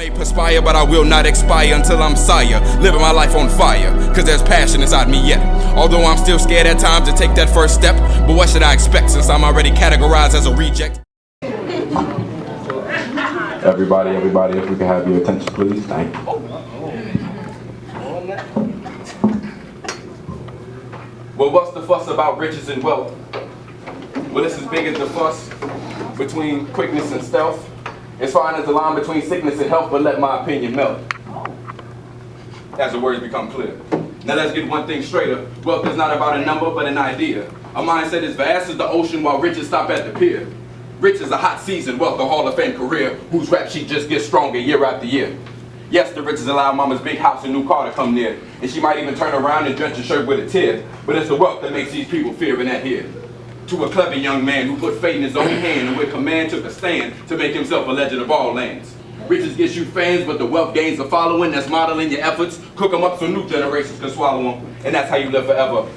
may perspire, but I will not expire until I'm sire. Living my life on fire, cause there's passion inside me yet. Although I'm still scared at times to take that first step. But what should I expect since I'm already categorized as a reject? Everybody, if we can have your attention, please. Thank you. Well, what's the fuss about riches and wealth? Well, it's as big as the fuss between quickness and stealth. As fine as the line between sickness and health, but let my opinion melt as the words become clear. Now let's get one thing straighter. Wealth is not about a number, but an idea. A mindset as vast as the ocean while riches stop at the pier. Rich is a hot season, wealth a Hall of Fame career, whose rap sheet just gets stronger year after year. Yes, the riches allow mama's big house and new car to come near, and she might even turn around and drench a shirt with a tear. But it's the wealth that makes these people fearing that here. To a clever young man who put fate in his own hand and with command took a stand to make himself a legend of all lands. Riches gets you fans, but the wealth gains a following that's modeling your efforts. Cook them up so new generations can swallow them, and that's how you live forever.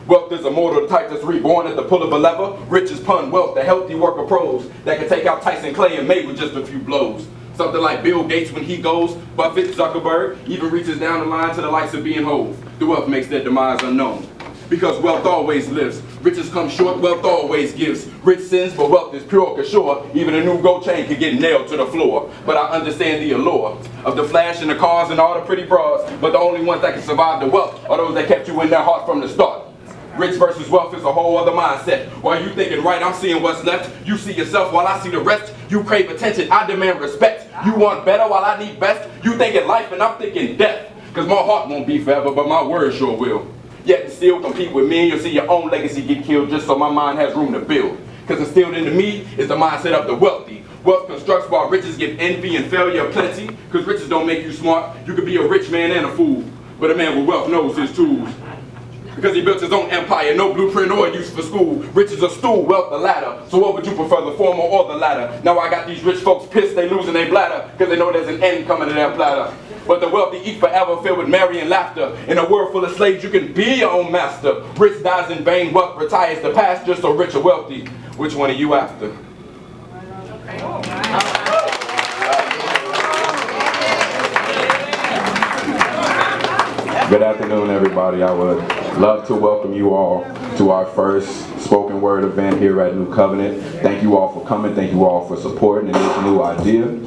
Wealth is a mortal type that's reborn at the pull of a lever. Riches pun wealth, the healthy worker pros that can take out Tyson Clay and May with just a few blows. Something like Bill Gates when he goes, Buffett, Zuckerberg, even reaches down the line to the likes of being Hove. The wealth makes their demise unknown. Because wealth always lives. Riches come short, wealth always gives. Rich sins, but wealth is pure, cause sure, even a new gold chain could get nailed to the floor. But I understand the allure of the flash and the cars and all the pretty bras. But the only ones that can survive the wealth are those that kept you in their heart from the start. Rich versus wealth is a whole other mindset. While you thinking right, I'm seeing what's left. You see yourself while I see the rest. You crave attention, I demand respect. You want better while I need best. You thinking life and I'm thinking death. Cause my heart won't be forever, but my words sure will. Yet still compete with me and you'll see your own legacy get killed just so my mind has room to build. Cause instilled into me is the mindset of the wealthy. Wealth constructs while riches give envy and failure plenty. Cause riches don't make you smart. You could be a rich man and a fool. But a man with wealth knows his tools. Because he built his own empire, no blueprint or use for school. Riches a stool, wealth the ladder. So what would you prefer, the former or the latter? Now I got these rich folks pissed they losing their bladder. Cause they know there's an end coming to their platter. But the wealthy eat forever, filled with merry and laughter. In a world full of slaves, you can be your own master. Rich dies in vain, wealth retires the past, just so rich or wealthy. Which one are you after? Good afternoon, everybody. I would love to welcome you all to our first spoken word event here at New Covenant. Thank you all for coming. Thank you all for supporting this new idea.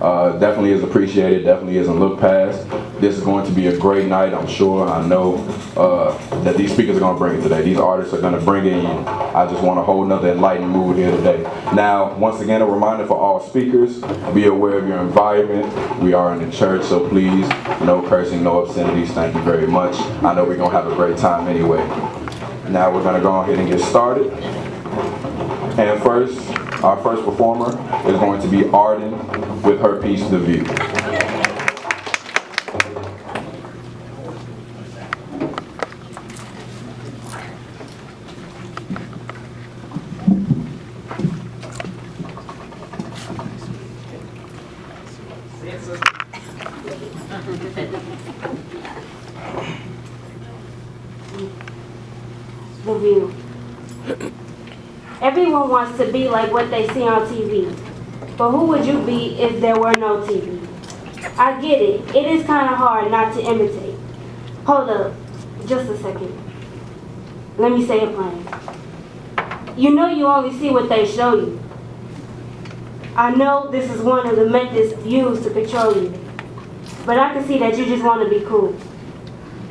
Definitely is appreciated, definitely isn't looked past. This is going to be a great night, I'm sure. I know that these speakers are going to bring it today. These artists are going to bring it in. I just want a whole nother enlightened mood here today. Now, once again, a reminder for all speakers, be aware of your environment. We are in the church, so please, no cursing, no obscenities. Thank you very much. I know we're going to have a great time anyway. Now we're going to go ahead and get started. And first, our first performer is going to be Arden with her piece, The View. The View. Everyone wants to be like what they see on TV. But who would you be if there were no TV? I get it. It is kind of hard not to imitate. Hold up. Just a second. Let me say it plain. You know you only see what they show you. I know this is one of the methods used to control you. But I can see that you just want to be cool.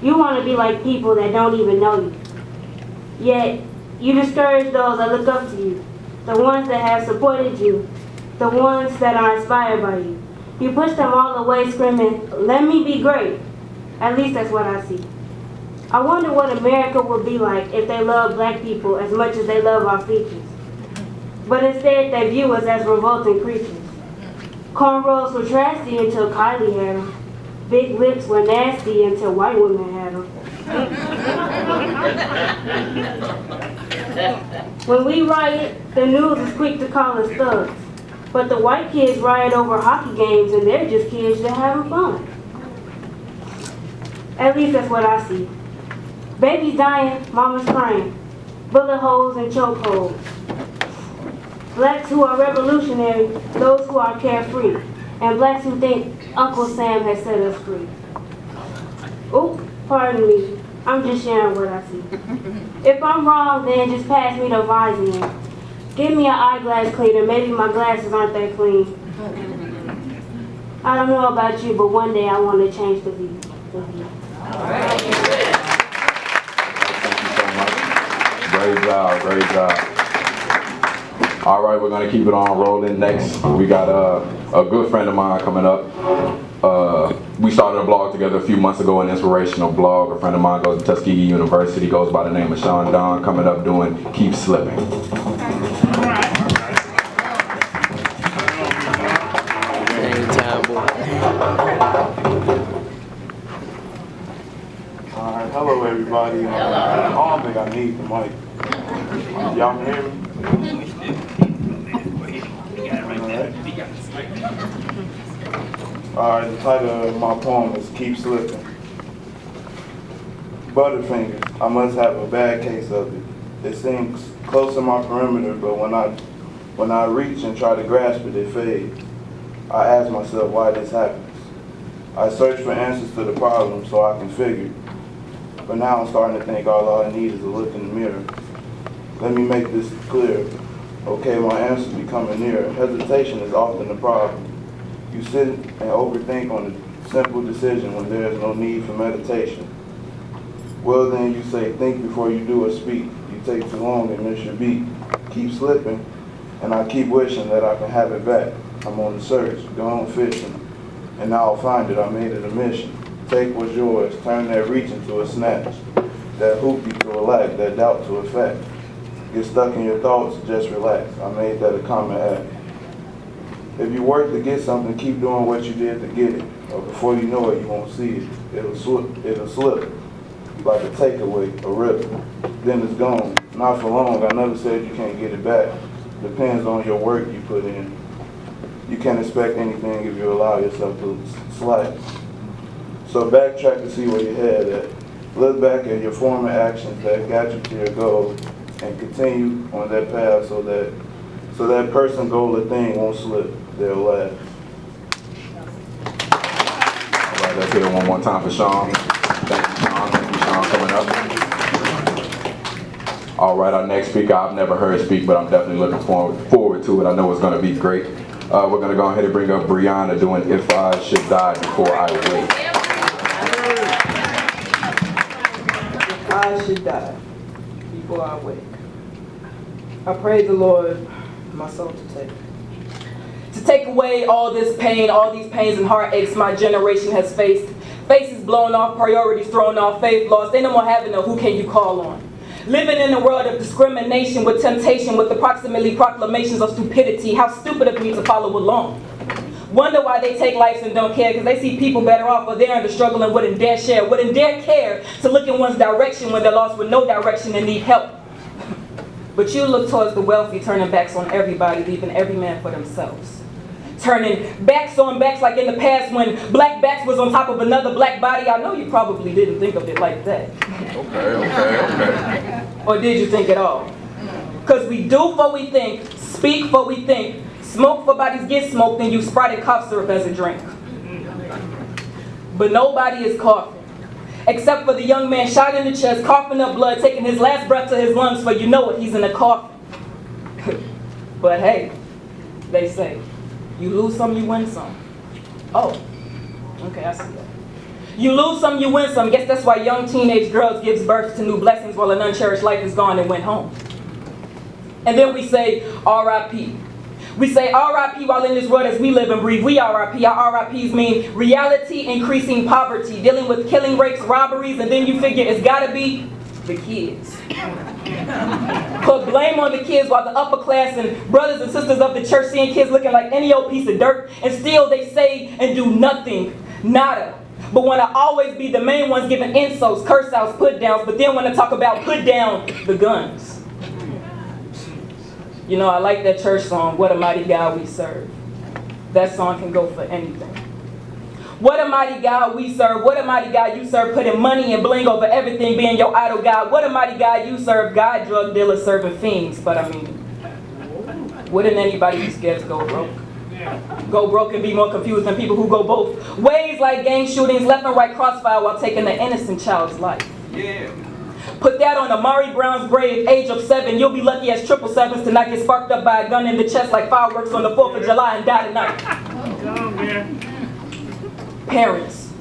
You want to be like people that don't even know you. Yet, you discourage those that look up to you, the ones that have supported you, the ones that are inspired by you. You push them all away screaming, "Let me be great." At least that's what I see. I wonder what America would be like if they loved black people as much as they love our features. But instead they view us as revolting creatures. Cornrows were trashy until Kylie had them. Big lips were nasty until white women had them. When we riot, the news is quick to call us thugs. But the white kids riot over hockey games and they're just kids that having fun. At least that's what I see. Babies dying, mamas crying. Bullet holes and choke holes. Blacks who are revolutionary, those who are carefree. and blacks who think Uncle Sam has set us free. Oh, pardon me. I'm just sharing what I see. If I'm wrong, then just pass me the Visine. Give me an eyeglass cleaner. Maybe my glasses aren't that clean. I don't know about you, but one day I want to change the view. Thank you so much. Great job, great job. All right, we're gonna keep it on rolling. Next, we got a good friend of mine coming up. We started a blog together a few months ago, an inspirational blog. A friend of mine goes to Tuskegee University, goes by the name of Sean Don, coming up doing Keep Slipping. Alright, hello everybody. I don't think I need the mic. Y'all can hear me? Alright, the title of my poem is Keep Slipping. Butterfingers, I must have a bad case of it. It seems close to my perimeter, but when I reach and try to grasp it, it fades. I ask myself why this happens. I search for answers to the problem so I can figure. But now I'm starting to think all I need is a look in the mirror. Let me make this clear. Okay, my answer's becoming near. Hesitation is often the problem. You sit and overthink on a simple decision when there is no need for meditation. Well then, you say, think before you do or speak. You take too long and miss your beat. Keep slipping, and I keep wishing that I can have it back. I'm on the search, going fishing, and now I'll find it. I made it a mission. Take what's yours, turn that reach into a snatch, that hoopty to a lack, that doubt to a fact. Get stuck in your thoughts, just relax. I made that a common act. If you work to get something, keep doing what you did to get it. Or before you know it, you won't see it. It'll slip like a takeaway, a rip. Then it's gone. Not for long. I never said you can't get it back. Depends on your work you put in. You can't expect anything if you allow yourself to slack. So backtrack to see where your head at. Look back at your former actions that got you to your goal and continue on that path so that person, goal, or thing won't slip. They'll laugh. All right, let's hear it one more time for Sean. Thank you, Sean. Thank you, Sean, coming up. All right, our next speaker, I've never heard speak, but I'm definitely looking forward to it. I know it's going to be great. We're going to go ahead and bring up Brianna doing If I Should Die Before I Wake. If I should die before I wake, I pray the Lord my soul to take away all this pain, all these pains and heartaches my generation has faced. Faces blown off, priorities thrown off, faith lost. Ain't no more having a who can you call on. Living in a world of discrimination with temptation, with approximately proclamations of stupidity. How stupid of me to follow along. Wonder why they take lives and don't care, because they see people better off, but they're in the struggle and wouldn't dare share, wouldn't dare care to look in one's direction when they're lost with no direction and need help. But you look towards the wealthy, turning backs on everybody, leaving every man for themselves. Turning backs on backs like in the past when black backs was on top of another black body. I know you probably didn't think of it like that. Okay. Or did you think at all? Because we do what we think, speak what we think, smoke for bodies get smoked, and use sprouted cough syrup as a drink. But nobody is coughing. Except for the young man shot in the chest, coughing up blood, taking his last breath to his lungs, for you know it, he's in a coffin. But hey, they say, you lose some, you win some. Oh, okay, I see that. You lose some, you win some. Guess that's why young teenage girls gives birth to new blessings while an uncherished life is gone and went home. And then we say, R.I.P. We say R.I.P. while in this world as we live and breathe. We R.I.P. Our R.I.Ps mean reality, increasing poverty, dealing with killing, rapes, robberies, and then you figure it's gotta be the kids. Put blame on the kids while the upper class and brothers and sisters of the church seeing kids looking like any old piece of dirt, and still they say and do nothing, nada. But wanna always be the main ones giving insults, curse outs, put downs, but then wanna talk about put down the guns. You know, I like that church song, What a Mighty God We Serve. That song can go for anything. What a mighty God we serve. What a mighty God you serve. Putting money and bling over everything, being your idol God. What a mighty God you serve. God, drug dealers, serving fiends. But I mean, wouldn't anybody be scared to go broke? Go broke and be more confused than people who go both ways, like gang shootings, left and right crossfire while taking an innocent child's life. Yeah. Put that on Amari Brown's grave, age of 7. You'll be lucky as 777s to not get sparked up by a gun in the chest like fireworks on the 4th of July and die tonight. Parents,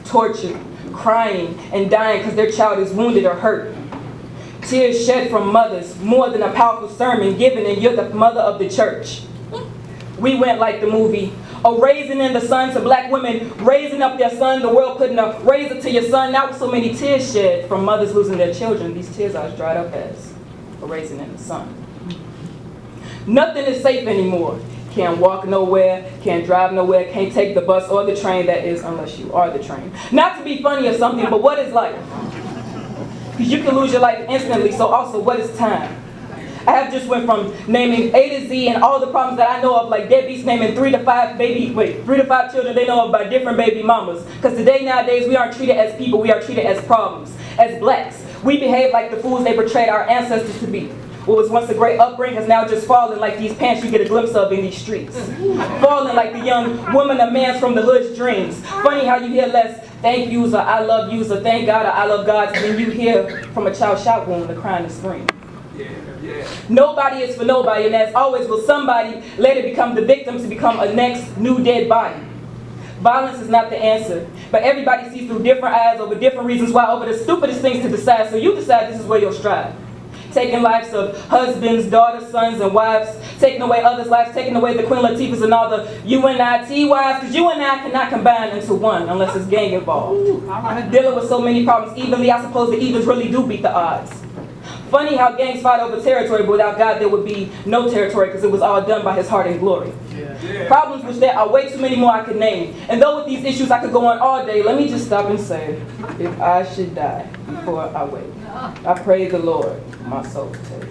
tortured, crying, and dying because their child is wounded or hurt. Tears shed from mothers, more than a powerful sermon given, and you're the mother of the church. We went like the movie, a raising in the sun to black women, raising up their son, the world putting a razor to your son. Now with so many tears shed from mothers losing their children, these tears are as dried up as a raisin in the sun. Nothing is safe anymore. Can't walk nowhere, can't drive nowhere, can't take the bus or the train, that is, unless you are the train. Not to be funny or something, but what is life? Because you can lose your life instantly, so also, what is time? I have just went from naming A to Z and all the problems that I know of, like deadbeats naming 3 to 5 children they know of by different baby mamas. Because today, nowadays, we aren't treated as people, we are treated as problems. As blacks, we behave like the fools they portrayed our ancestors to be. What was once a great upbringing has now just fallen like these pants you get a glimpse of in these streets. Falling like the young woman or man's from the hood's dreams. Funny how you hear less thank yous or I love yous or thank God or I love God than you hear from a child's shot wound or crying and scream. Nobody is for nobody, and as always will somebody later become the victim to become a next new dead body. Violence is not the answer, but everybody sees through different eyes over different reasons why, over the stupidest things to decide, so you decide this is where you'll strive. Taking lives of husbands, daughters, sons, and wives, taking away others' lives, taking away the Queen Latifahs and all the UNIT wives, because you and I cannot combine into one unless it's gang involved. Dealing with so many problems evenly, I suppose the evens really do beat the odds. Funny how gangs fight over territory, but without God there would be no territory because it was all done by his heart and glory. Problems which there are way too many more I could name. And though with these issues I could go on all day, let me just stop and say, if I should die before I wake, I pray the Lord my soul to take.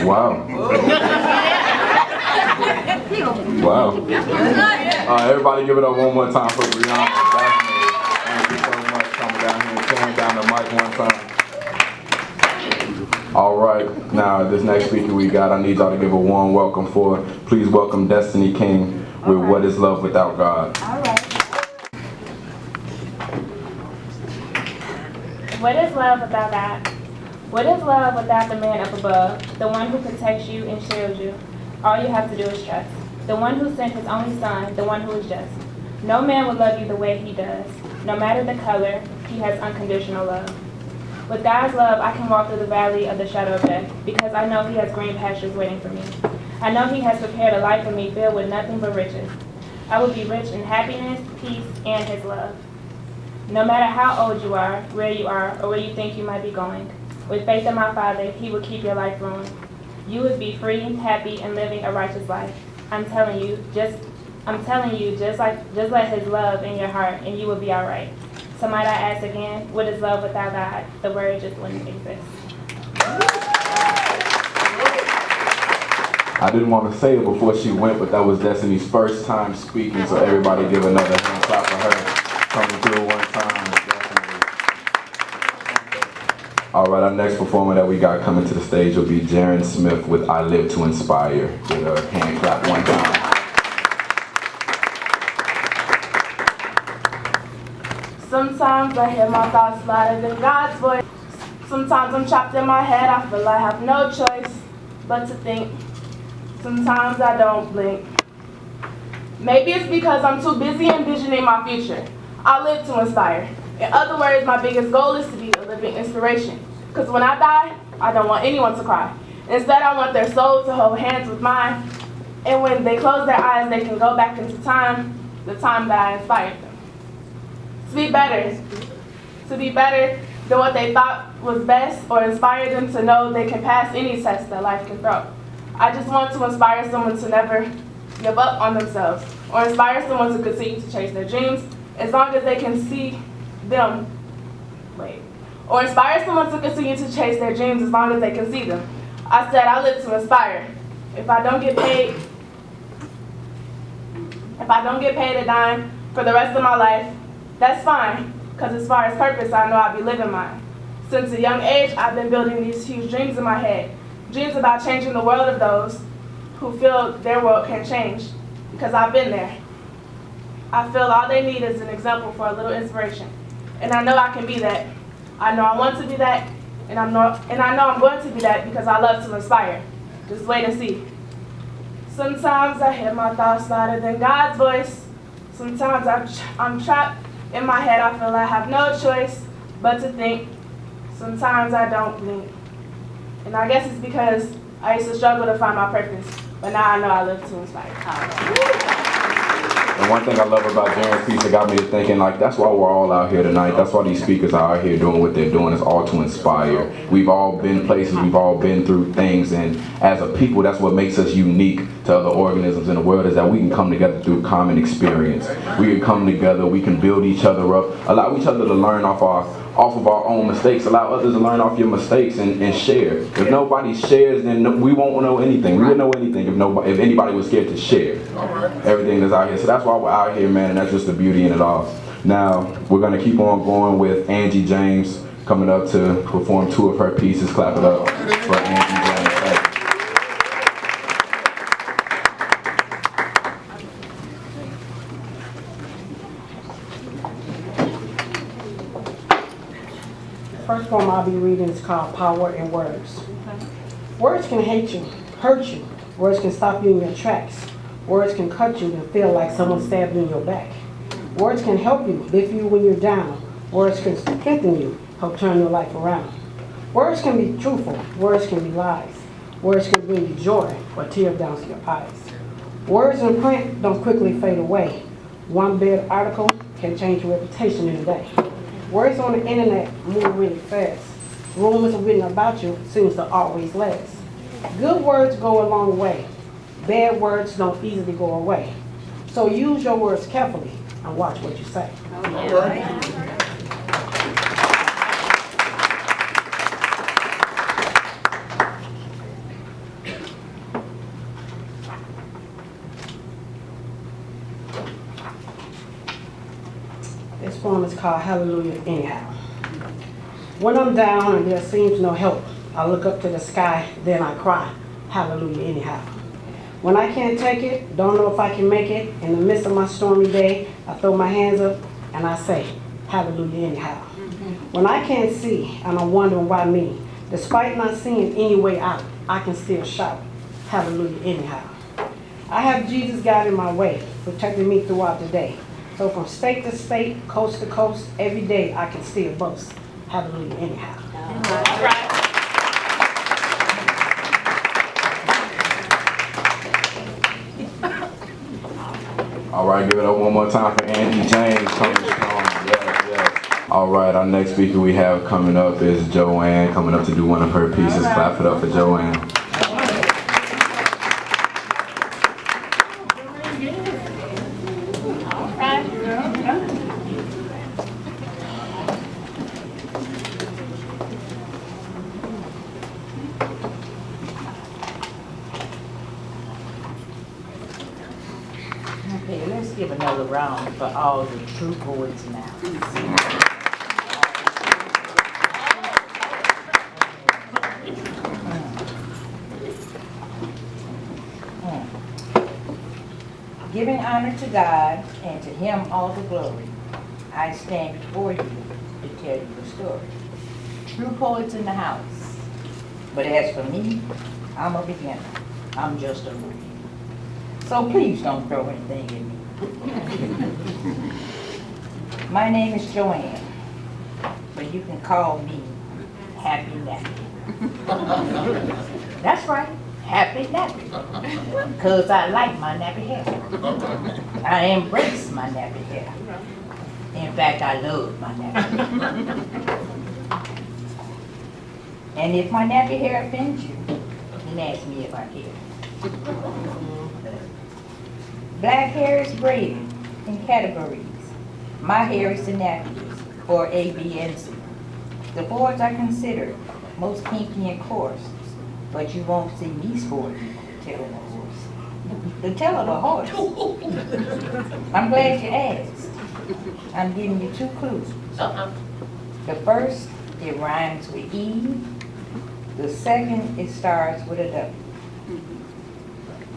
Wow. Wow. Everybody give it up one more time for Brianna. Thank you so much for coming down here and tearing down the mic one time. All right, now this next speaker we got, I need y'all to give a warm welcome for. Please welcome Destiny King with What is Love Without God. All right. What is love without God? What is love without the man up above, the one who protects you and shields you? All you have to do is trust. The one who sent his only son, the one who is just. No man will love you the way he does. No matter the color, he has unconditional love. With God's love, I can walk through the valley of the shadow of death, because I know he has green pastures waiting for me. I know he has prepared a life for me filled with nothing but riches. I will be rich in happiness, peace, and his love. No matter how old you are, where you are, or where you think you might be going, with faith in my Father, he will keep your life flowing. You would be free, happy, and living a righteous life. I'm telling you, just let his love in your heart, and you will be all right. So might I ask again, what is love without God? The word just wouldn't exist. I didn't want to say it before she went, but that was Destiny's first time speaking, so everybody give another hand clap for her coming through one time. Definitely. All right, our next performer that we got coming to the stage will be Jaron Smith with I Live to Inspire. Give a hand clap one time. Sometimes I hear my thoughts louder than God's voice. Sometimes I'm trapped in my head, I feel I have no choice but to think. Sometimes I don't blink. Maybe it's because I'm too busy envisioning my future. I live to inspire. In other words, my biggest goal is to be a living inspiration. Because when I die, I don't want anyone to cry. Instead, I want their soul to hold hands with mine. And when they close their eyes, they can go back into time, the time that I inspired them. To be better than what they thought was best, or inspire them to know they can pass any test that life can throw. I just want to inspire someone to never give up on themselves, or inspire someone to continue to chase their dreams as long as they can see them. Or inspire someone to continue to chase their dreams as long as they can see them. I said I live to inspire. If I don't get paid a dime for the rest of my life, that's fine. Because as far as purpose, I know I'll be living mine. Since a young age, I've been building these huge dreams in my head. Dreams about changing the world of those who feel their world can change. Because I've been there. I feel all they need is an example for a little inspiration. And I know I can be that. I know I want to be that. And I know I'm going to be that because I love to inspire. Just wait and see. Sometimes I hear my thoughts louder than God's voice. Sometimes I'm trapped in my head. I feel I have no choice but to think. Sometimes I don't blink. And I guess it's because I used to struggle to find my purpose. But now I know I live to inspire. And one thing I love about Jaren's piece that got me to thinking, like, that's why we're all out here tonight. That's why these speakers are out here doing what they're doing, is all to inspire. We've all been places, we've all been through things, and as a people, that's what makes us unique to other organisms in the world, is that we can come together through common experience. We can come together, we can build each other up, allow each other to learn off of our own mistakes, allow others to learn off your mistakes and share. If nobody shares, then we won't know anything. We wouldn't know anything if anybody was scared to share everything that's out here. So that's why we're out here, man, and that's just the beauty in it all. Now, we're gonna keep on going with Angie James coming up to perform 2 of her pieces. Clap it up for Angie James. First poem I'll be reading is called Power in Words. Words can hate you, hurt you. Words can stop you in your tracks. Words can cut you and feel like someone stabbed you in your back. Words can help you, lift you when you're down. Words can strengthen you, help turn your life around. Words can be truthful, words can be lies. Words can bring you joy or tears down to your eyes. Words in print don't quickly fade away. One bad article can change your reputation in a day. Words on the internet move really fast. Rumors written about you seems to always last. Good words go a long way. Bad words don't easily go away. So use your words carefully and watch what you say. This poem is called Hallelujah Anyhow. When I'm down and there seems no help, I look up to the sky, then I cry, hallelujah anyhow. When I can't take it, don't know if I can make it, in the midst of my stormy day, I throw my hands up and I say, hallelujah anyhow. When I can't see and I'm wondering why me, despite not seeing any way out, I can still shout, hallelujah anyhow. I have Jesus guiding my way, protecting me throughout the day. So from state to state, coast to coast, every day I can still boast. Hallelujah anyhow. All right. All right, give it up one more time for Angie James. Coming strong. Yes, yes. All right, our next speaker we have coming up is Joanne, coming up to do one of her pieces. Clap it up for Joanne. Okay, let's give another round for all the true poets now. Giving honor to God and to Him all the glory, I stand before you to tell you the story. True poets in the house. But as for me, I'm a beginner. I'm just a rookie. So please don't throw anything at me. My name is Joanne, but you can call me Happy Nappy. That's right, Happy Nappy. Because I like my nappy hair. I embrace my nappy hair. In fact, I love my nappy hair. And if my nappy hair offends you, then ask me if I care. Black hair is graded in categories. My hair is the nappies, or A, B, and C. The boards are considered most kinky and coarse, but you won't see me sporting tail of a horse. The tail of a horse. I'm glad you asked. I'm giving you 2 clues. The first, it rhymes with Eve. The second, it starts with a W.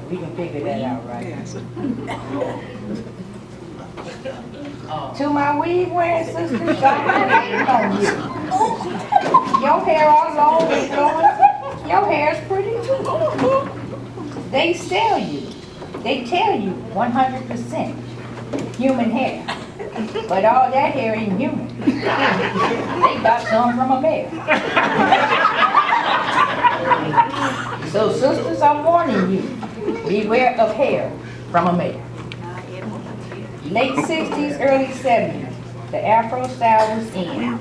We can figure that out, right? To my weave wearing sisters, I'm hating on you. Your hair all long and flowing. Your hair's pretty too. They sell you. They tell you 100% human hair. But all that hair ain't human. They got some from a bear. So sisters, I'm warning you. Beware of hair from a male. Late 60s, early 70s, the Afro style was in.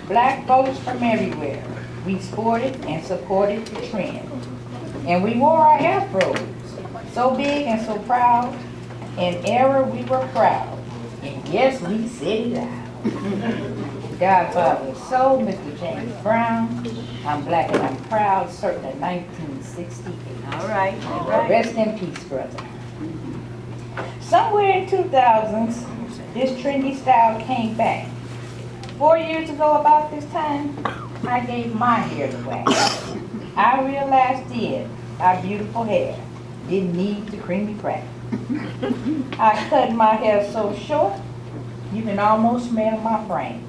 Black folks from everywhere. We sported and supported the trend. And we wore our afros, so big and so proud. In error, we were proud. And yes, we said it out. Godfather soul, Mr. James Brown. I'm black and I'm proud, circa 1968. All right. Rest in peace, brother. Somewhere in 2000s, this trendy style came back. 4 years ago about this time, I gave my hair the wax. I realized then our beautiful hair didn't need the creamy crack. I cut my hair so short, you can almost smell my frame.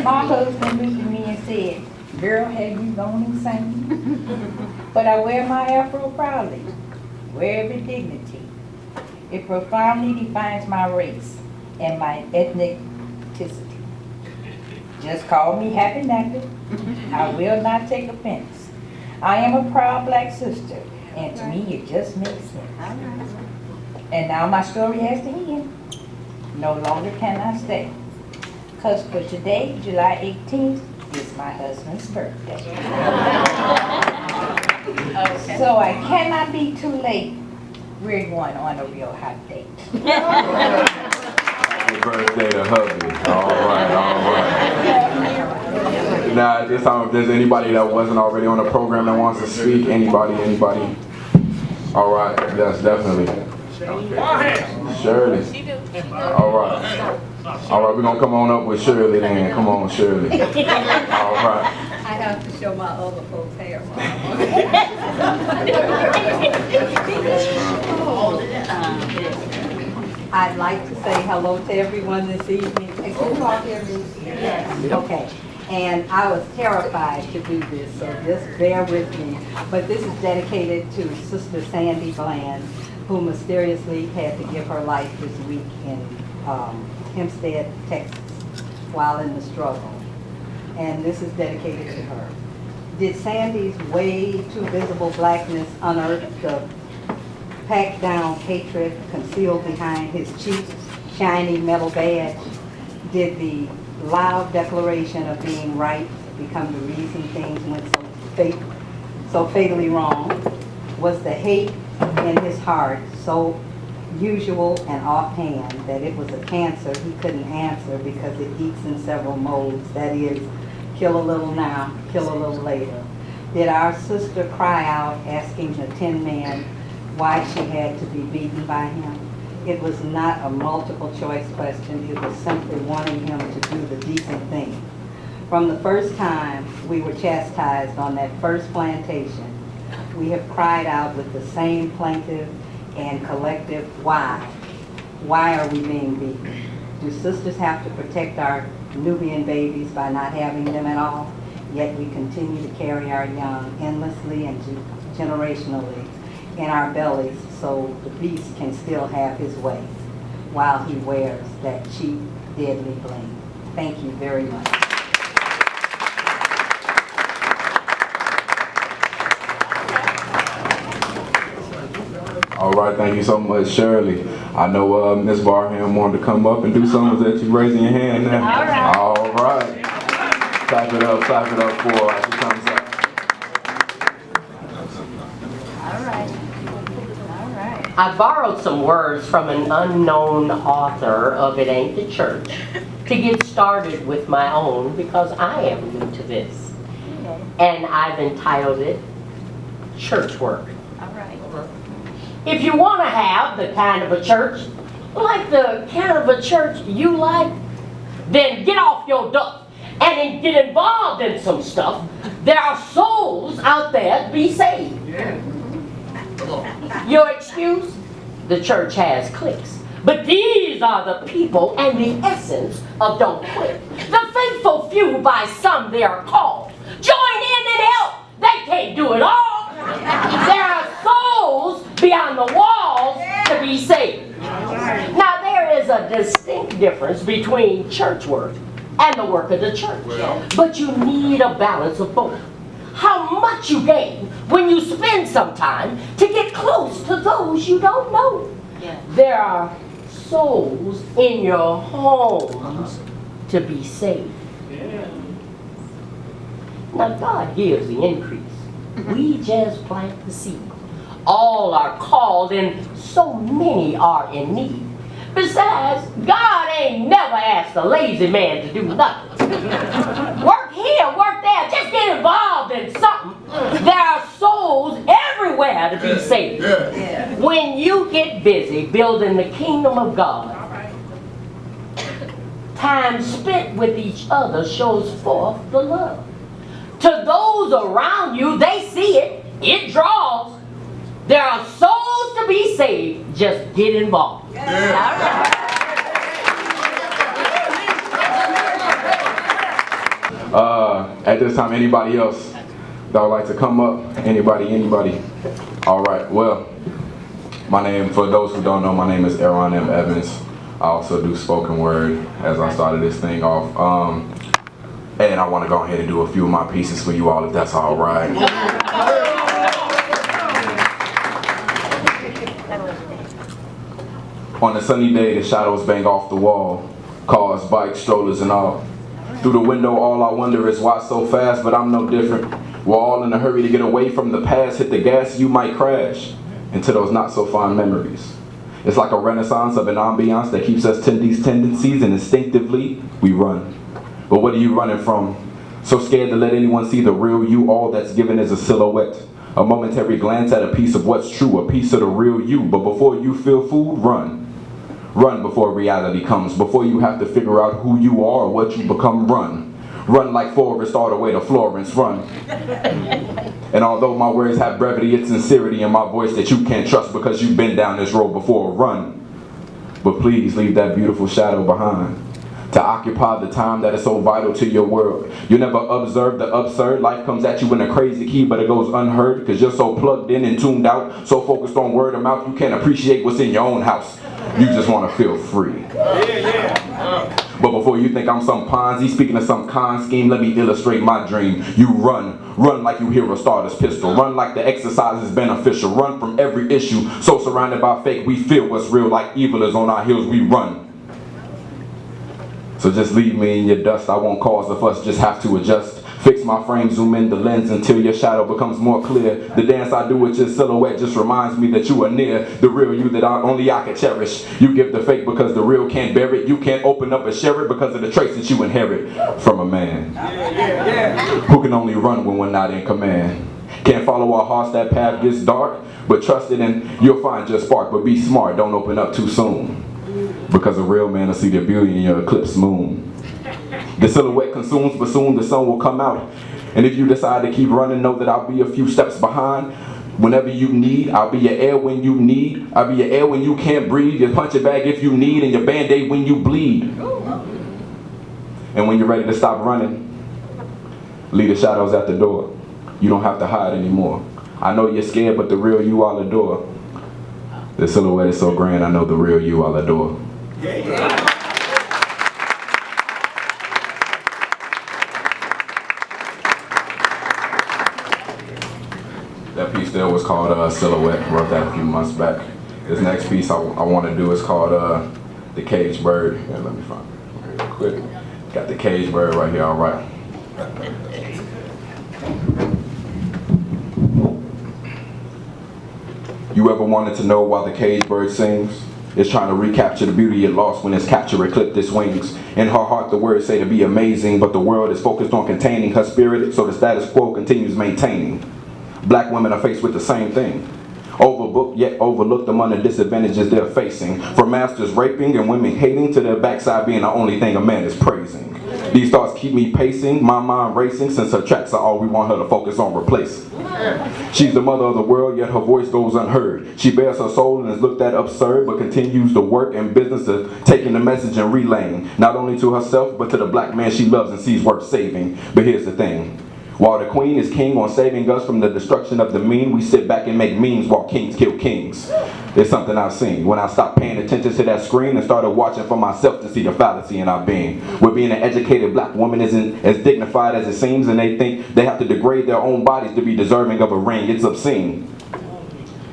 My husband looked at me and said, girl, have you gone insane? But I wear my afro proudly, wear it with dignity. It profoundly defines my race and my ethnicity. Just call me Happy Nappy. I will not take offense. I am a proud black sister, and to me it just makes sense. And now my story has to end. No longer can I stay. Because for today, July 18th, is my husband's birthday. So I cannot be too late. We're going on a real hot date. Happy birthday to hubby. All right. Now, at this time, if there's anybody that wasn't already on the program that wants to speak, anybody? All right, yes, definitely. Shirley. All right, we're going to come on up with Shirley then. Come on, Shirley. All right. I have to show my other folks' hair. I'd like to say hello to everyone this evening. Can you all hear me? Yes. Okay. And I was terrified to do this, so just bear with me. But this is dedicated to Sister Sandy Bland, who mysteriously had to give her life this week in Hempstead, Texas, while in the struggle. And this is dedicated to her. Did Sandy's way too visible blackness unearth the packed down hatred concealed behind his cheek's shiny metal badge? Did the loud declaration of being right become the reason things went so fatally wrong? Was the hate in his heart so usual and offhand that it was a cancer he couldn't answer because it eats in several modes, that is, kill a little now, kill a little later? Did our sister cry out asking the Tin Man why she had to be beaten by him? It was not a multiple choice question, it was simply wanting him to do the decent thing. From the first time we were chastised on that first plantation, we have cried out with the same plaintive and collective why. Why are we being beaten? Do sisters have to protect our Nubian babies by not having them at all? Yet we continue to carry our young endlessly and generationally in our bellies so the beast can still have his way while he wears that cheap, deadly bling. Thank you very much. All right, thank you so much, Shirley. I know Ms. Barham wanted to come up and do something. Was that you raising your hand now? All right. Clap it up for her as she comes up. I borrowed some words from an unknown author of It Ain't the Church to get started with my own because I am new to this. And I've entitled it Church Work. If you want to have the kind of a church like the kind of a church you like, then get off your duff and then get involved in some stuff. There are souls out there to be saved. Your excuse? The church has cliques. But these are the people and the essence of don't quit. The faithful few, by some they are called. Join in and help. They can't do it all. There are souls beyond the walls to be saved. Now there is a distinct difference between church work and the work of the church. But you need a balance of both. How much you gain when you spend some time to get close to those you don't know. There are souls in your homes to be saved. Now God gives the increase. We just plant the seed. All are called and so many are in need. Besides, God ain't never asked a lazy man to do nothing. Work here, work there, just get involved in something. There are souls everywhere to be saved. When you get busy building the kingdom of God, time spent with each other shows forth the love. To those around you, they see it, it draws. There are souls to be saved, just get involved. At this time, anybody else that would like to come up? Anybody? All right, well, my name, for those who don't know, my name is Eron M. Evans. I also do spoken word as I started this thing off. And I want to go ahead and do a few of my pieces for you all, if that's all right. On a sunny day, the shadows bang off the wall, cars, bikes, strollers, and all. Through the window, all I wonder is why so fast, but I'm no different. We're all in a hurry to get away from the past, hit the gas, you might crash into those not so fond memories. It's like a renaissance of an ambiance that keeps us to these tendencies, and instinctively, we run. But what are you running from? So scared to let anyone see the real you, all that's given is a silhouette. A momentary glance at a piece of what's true, a piece of the real you. But before you feel food, run. Run before reality comes, before you have to figure out who you are or what you become, run. Run like Forrest all the way to Florence, run. And although my words have brevity, it's sincerity in my voice that you can't trust because you've been down this road before, run. But please leave that beautiful shadow behind to occupy the time that is so vital to your world. You never observe the absurd. Life comes at you in a crazy key, but it goes unheard because you're so plugged in and tuned out, so focused on word of mouth, you can't appreciate what's in your own house. You just want to feel free. But before you think I'm some Ponzi speaking of some con scheme, let me illustrate my dream. You run. Run like you hear a starter's pistol. Run like the exercise is beneficial. Run from every issue. So surrounded by fake, we feel what's real. Like evil is on our heels, we run. So just leave me in your dust. I won't cause a fuss, just have to adjust. Fix my frame, zoom in the lens until your shadow becomes more clear. The dance I do with your silhouette just reminds me that you are near. The real you that only I can cherish. You give the fake because the real can't bear it. You can't open up and share it because of the traits that you inherit from a man who can only run when we're not in command. Can't follow our hearts, that path gets dark, but trust it and you'll find your spark. But be smart, don't open up too soon, because a real man will see the beauty in your eclipse moon. The silhouette consumes, but soon the sun will come out. And if you decide to keep running, know that I'll be a few steps behind. Whenever you need, I'll be your air when you need. I'll be your air when you can't breathe, your punching bag if you need, and your band-aid when you bleed. And when you're ready to stop running, leave the shadows at the door. You don't have to hide anymore. I know you're scared, but the real you I'll adore. The silhouette is so grand, I know the real you I'll adore. That piece there was called Silhouette. Wrote that a few months back. This next piece I want to do is called The Caged Bird. Yeah, let me find it real quick. Got The Caged Bird right here, all right. You ever wanted to know why the caged bird sings? It's trying to recapture the beauty it lost when its capture clipped its wings. In her heart the words say to be amazing, but the world is focused on containing her spirit, so the status quo continues maintaining. Black women are faced with the same thing. Overbooked yet overlooked among the disadvantages they're facing. From masters raping and women hating to their backside being the only thing a man is praising. These thoughts keep me pacing, my mind racing, since her tracks are all we want her to focus on replacing. She's the mother of the world, yet her voice goes unheard. She bears her soul and is looked at absurd, but continues the work and business of taking the message and relaying, not only to herself, but to the black man she loves and sees worth saving. But here's the thing. While the queen is king on saving us from the destruction of the mean, we sit back and make memes while kings kill kings. It's something I've seen when I stopped paying attention to that screen and started watching for myself to see the fallacy in our being. Where being an educated black woman isn't as dignified as it seems, and they think they have to degrade their own bodies to be deserving of a ring. It's obscene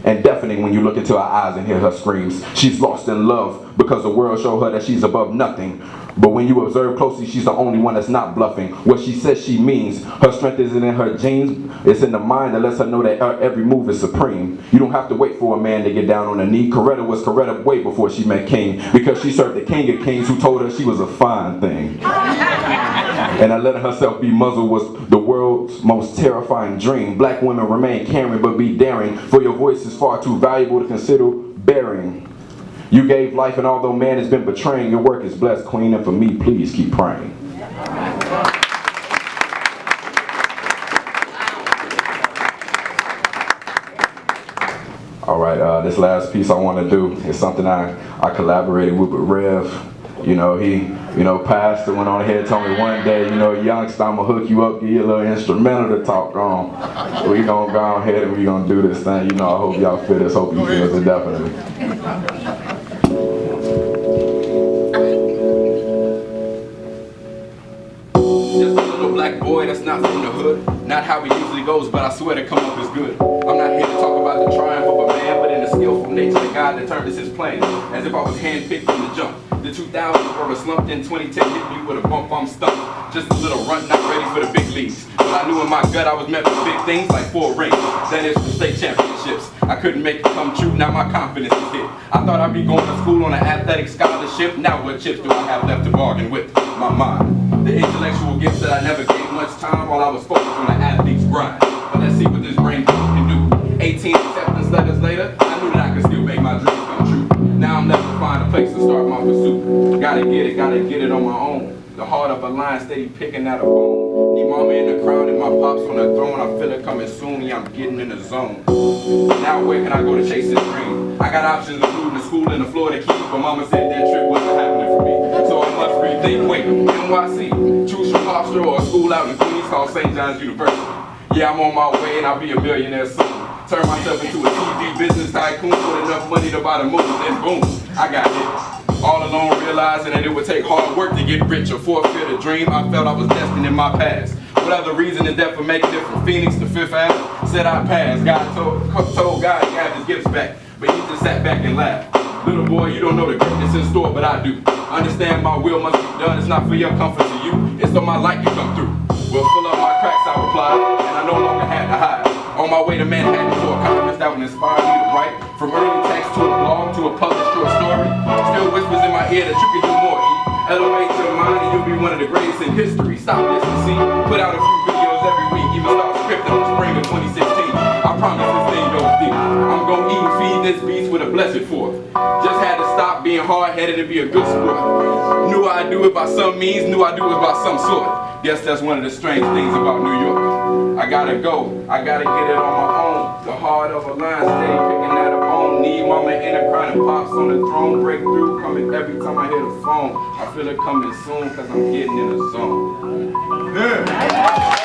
and deafening when you look into her eyes and hear her screams. She's lost in love because the world showed her that she's above nothing. But when you observe closely, she's the only one that's not bluffing. What she says she means. Her strength isn't in her genes, it's in the mind that lets her know that her every move is supreme. You don't have to wait for a man to get down on her knee. Coretta was Coretta way before she met King, because she served the king of kings who told her she was a fine thing. And that letting herself be muzzled was the world's most terrifying dream. Black women remain caring but be daring, for your voice is far too valuable to consider bearing. You gave life, and although man has been betraying, your work is blessed, queen, and for me, please keep praying. All right, this last piece I want to do is something I collaborated with Rev. You know, he, pastor went on ahead and told me one day, youngster, I'm going to hook you up, give you a little instrumental to talk on. So we going to go ahead and we going to do this thing. I hope y'all feel this, hope you feel it, definitely. Black boy that's not from the hood, not how it usually goes, but I swear to come up is good. I'm not here to talk about the triumph of a man, but in the skillful nature that God determines his plan, as if I was handpicked from the jump. The 2000s were a slumped in 2010 hit me with a bump, I'm stumped. Just a little runt, not ready for the big leagues. But I knew in my gut I was meant for big things like 4 rings, that is for state championships. I couldn't make it come true, now my confidence is hit. I thought I'd be going to school on an athletic scholarship, now what chips do I have left to bargain with? My mind. The intellectual gifts that I never gave much time while I was focused on the athlete's grind. But let's see what this brain can do. 18 acceptance letters later, I knew that I could still make my dreams come true. Now I'm left to find a place to start my pursuit. Gotta get it on my own. The heart of a lion steady picking at a bone. Need mama in the crown and my pops on the throne. I feel it coming soon, yeah, I'm getting in the zone. Now where can I go to chase this dream? I got options including the school and the Florida Keys, but mama said that trip wasn't happening for me. So I must rethink, wait, NYC, choose from Hofstra or a school out in Queens called St. John's University. Yeah, I'm on my way and I'll be a millionaire soon. Turn myself into a TV business tycoon with enough money to buy the moon, then boom, I got hit. All alone realizing that it would take hard work to get rich or forfeit a dream I felt I was destined in my past. Whatever reason is that for making it from Phoenix to Fifth Ave, said I passed. God told God he had his gifts back, but he just sat back and laughed. Little boy, you don't know the greatness in store, but I do. Understand my will must be done, it's not for your comfort to you, it's so my light can come through. Well, fill up my cracks, I replied, and I no longer had to hide. On my way to Manhattan for a conference that would inspire me to write, from early text to a blog to a published short story. Still whispers in my ear that you can do more, E. Elevate your mind and you'll be one of the greatest in history. Stop listening, see? Put out a few videos every week, even start scripting for spring of 2016. I promise this thing goes deep. I'm gonna eat and feed this beast with a blessed fork. Just had to stop being hard-headed and be a good sport. Knew I'd do it by some means, knew I'd do it by some sort. Guess that's one of the strange things about New York. I gotta go, I gotta get it on my own. The heart of a lion steady picking at a bone. Need mama in a crown and pops on the throne. Breakthrough coming every time I hear the phone. I feel it coming soon cause I'm getting in the zone. Yeah.